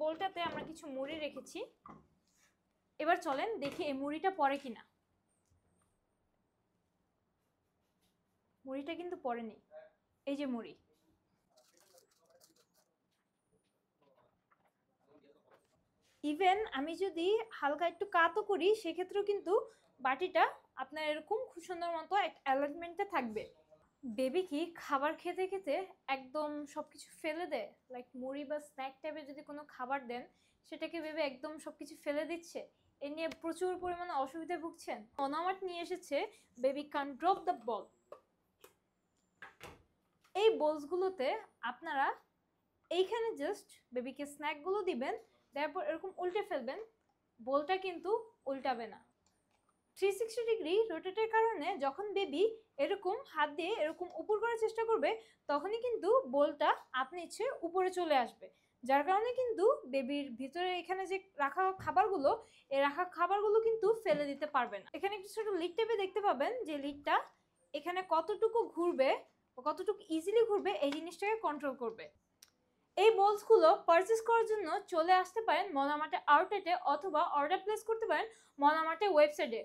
বোলটাতে আমরা কিছু মুড়ি রেখেছি। এবার চলেন দেখি এই মুড়িটা পড়ে কিনা। মুড়িটা কিন্তু পড়েনি, এই যে মুড়ি। ইভেন আমি যদি হালকা একটু কাতও করি সেক্ষেত্রেও কিন্তু বাটিটা আপনার এরকম খুব সুন্দর মতো একটা অ্যালাইনমেন্টে থাকবে। বেবি কি খাবার খেতে খেতে একদম সবকিছু ফেলে দেয়? লাইক মুড়ি বা স্ন্যাক টাইপের যদি কোনো খাবার দেন সেটাকে বেবি একদম সবকিছু ফেলে দিচ্ছে, এ নিয়ে প্রচুর পরিমাণে অসুবিধায় ভুগছেন। অনামার্ট নিয়ে এসেছে baby can drop the ball. এই বলসগুলোতে আপনারা এইখানে জাস্ট বেবিকে স্ন্যাকগুলো দিবেন, তারপর এরকম উল্টে ফেলবেন, বলটা কিন্তু উল্টাবে না। 360 ডিগ্রি রোটেটের কারণে যখন বেবি এরকম হাত দিয়ে এরকম উপর করার চেষ্টা করবে তখনই কিন্তু বলটা আপনি ইচ্ছে উপরে চলে আসবে, যার কারণে কিন্তু বেবির ভিতরে এখানে যে রাখা খাবারগুলো, এই রাখা খাবারগুলো কিন্তু ফেলে দিতে পারবে না। এখানে একটু ছোট লিড টেপে দেখতে পাবেন যে লিডটা এখানে কতটুকু ঘুরবে, কতটুকু ইজিলি ঘুরবে, এই জিনিসটাকে কন্ট্রোল করবে। এই বলসগুলো পারচেস করার জন্য চলে আসতে পারেন মনামার্টের আউটলেটে, অথবা অর্ডার প্লেস করতে পারেন মনামার্টের ওয়েবসাইটে।